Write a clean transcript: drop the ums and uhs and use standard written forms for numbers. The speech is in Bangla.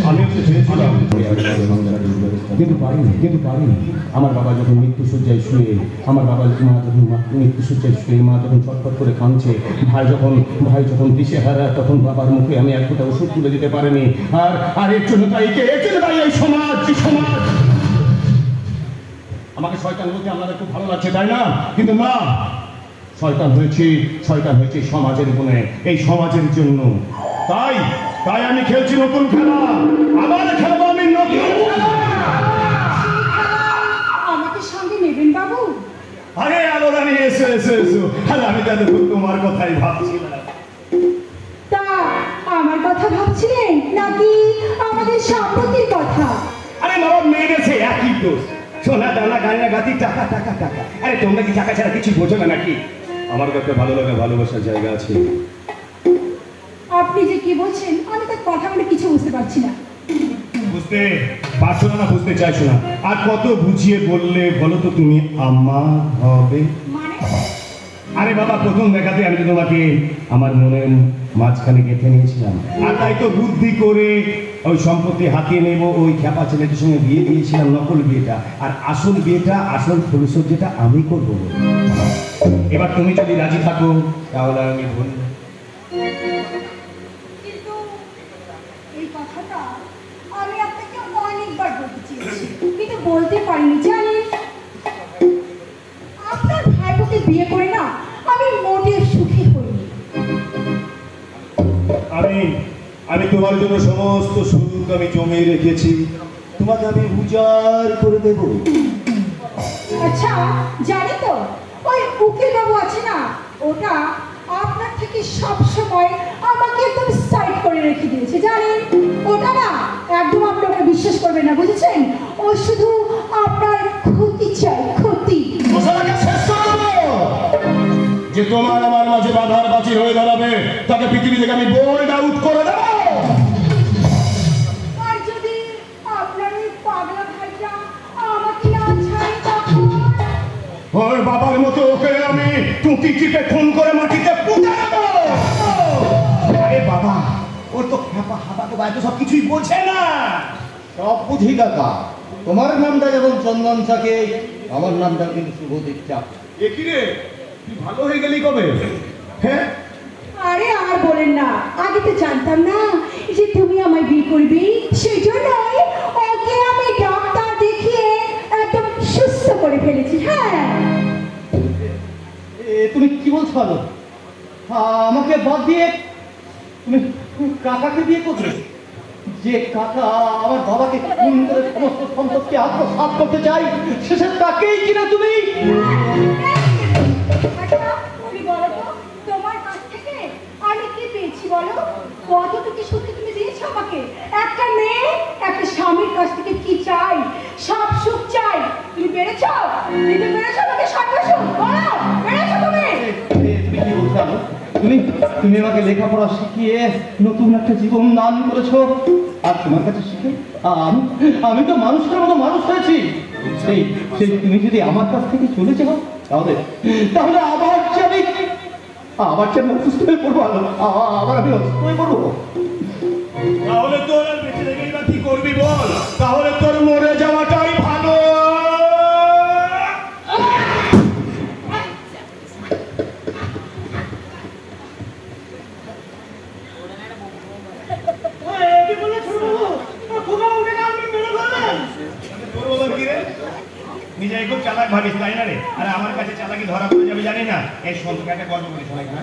আমি চেয়েছিলাম কিন্তু পারিনি। আমার বাবা যখন মৃত্যুশয্যায় শুয়ে মা যখন ছটফট করে কাঁদছে, ভাই যখন দিশেহারা, তখন বাবার মুখে আমি এক ফোঁটা ওষুধ তুলে দিতে পারিনি। আর এর জন্য তাই এই সমাজ আমাকে শয়তান বলতে আপনাদের খুব ভালো লাগছে, তাই না? কিন্তু না, শয়তান হয়েছে সমাজের গুণে, এই সমাজের জন্য। তাই আমি খেলছি নতুন খেলা, আবার খেলবো আমি নতুন খেলা। আমাকে সঙ্গে নেবেন বাবু? আরে আলো রানী, এসো। আরে আমি তো তোমার কথাই ভাবছিলাম। তা আমার কথা ভাবছিলেন নাকি আমাদের সম্পত্তির কথা? আরে বাবা, মেরেছে একই দোষ, সোনা দানা গানা গাতি, টাকা। আরে তোমরা কি টাকা ছাড়া কিছু বোঝো না নাকি? আমার কাছে ভালো লাগা ভালোবাসার জায়গা আছে। আপনি যে কি বলছেন, আমি তার কথাগুলো কিছু বুঝতে পারছি না। বুঝতে পারছো না, বুঝতে চাইছো না? আর কত বুঝিয়ে বললে বলো তো তুমি আমার হবে? আরে বাবা, প্রথম দেখাতে আমি তো তোমাকে আমার মনের মাঝখানে গেঁথে নিয়েছিলাম, আর তাই তো বুদ্ধি করে ওই সম্পত্তি হাতিয়ে নেব, ওই খ্যাপা ছেলেটির সঙ্গে বিয়ে দিয়েছিলাম, নকল বিয়েটা। আর আসল বিয়েটা, আসল ফুলসজ্জাটা আমি করবো। এবার তুমি যদি রাজি থাকো তাহলে আমি বলি। কিন্তু এই কথাটা আমি আপনাকে অনেকবার বলতে চেয়েছি, কিন্তু বলতে পারিনি, জানেন? আপনার ভাইপোকে বিয়ে করে না আমি মোটেও সুখী হইনি। আমি তোমার জন্য সমস্ত সুখ আমি জমিয়ে রেখেছি, তোমাকে আমি উজাড় করে দেব। আচ্ছা, জানি তো ওই উকিল বাবু আছে না, ওটা আপনার থেকে সব সময় আমাকে একদম সাইড করে রেখে দিয়েছে, জানেন? ওটা না একদম আপনাকে বিশ্বাস করবে না, বুঝেছেন? ও শুধু আপনার ক্ষতি চাই, ক্ষতি। যে তোমার আমার মাঝে বাধার বাঁচির হয়ে দাঁড়াবে, তাকে পৃথিবী থেকে আমি বোল্ড আউট করে দেব। আর যদি আপনার ওই পাগলা ভাইটা আমাকে না ছাড়ে, তখন ওর বাবার মতো ওকে আমি টুকি চিপে খুন করে মাটিতে পুঁতে দেবো। আরে বাবা, ওর তো খ্যাপা হাবা তো বাইরে সব কিছুই বোঝে না। সব বুঝি কাকা, তোমার নামটা যেমন চন্দন থাকে, আমার নামটা কিন্তু শুভদীপ চাপ। এ কি রে, তুই ভালো হয়ে গেলি কবে? হ্যাঁ, আরে আর বলেন না, আগে তো জানতাম না যে তুমি আমায় বিয়ে করবে, সেই জন্যই ওকে আমি ডাক্তার দেখিয়ে একদম সুস্থ করে ফেলেছি। হ্যাঁ, তুমি কি বলছো? ভালো আমাকে বাদ দিয়ে তুমি কাকাকে বিয়ে করবে? যে কাকা আমার বাবাকে খুন করে সমস্ত সম্পত্তি আত্মসাৎ করতে চাই, শেষে তাকেই কিনা তুমি? বলো তো, তোমার কাছ থেকে আমি কি পেয়েছি বলো? কতটুকু সত্যি তুমি দিয়েছো আমাকে? একটা মেয়ে একটা স্বামীর কাছ থেকে কি চাই? সব সুখ চাই। তুমি পেরেছো? দিতে পেরেছো আমাকে সব সুখ? বলো, পেরেছো তুমি? তুমি কি বলছো? তুমি আমাকে লেখাপড়া শিখিয়ে নতুন একটা জীবন দান করেছো, আর তোমার কাছে শিখে আমি তো মানুষের মতো মানুষ হয়েছি। সেই তুমি যদি আমার কাছ থেকে চলে যাও, তাহলে আবার আমি অসুস্থ হয়ে পড়বো। আবার আমি অসুস্থ হয়ে পড়বো। তাহলে তোর আর বেঁচে থেকে এবার কি করবি বল? তাহলে তোর মরে যাওয়াটাই ভালো। নিজে খুব চালাক ভাবিস, তাই না রে? আরে আমার কাছে চালাকি ধরা পড়ে যাবে জানি না। এই সন্তুকে একটা গল্প বলি, শোনাই না?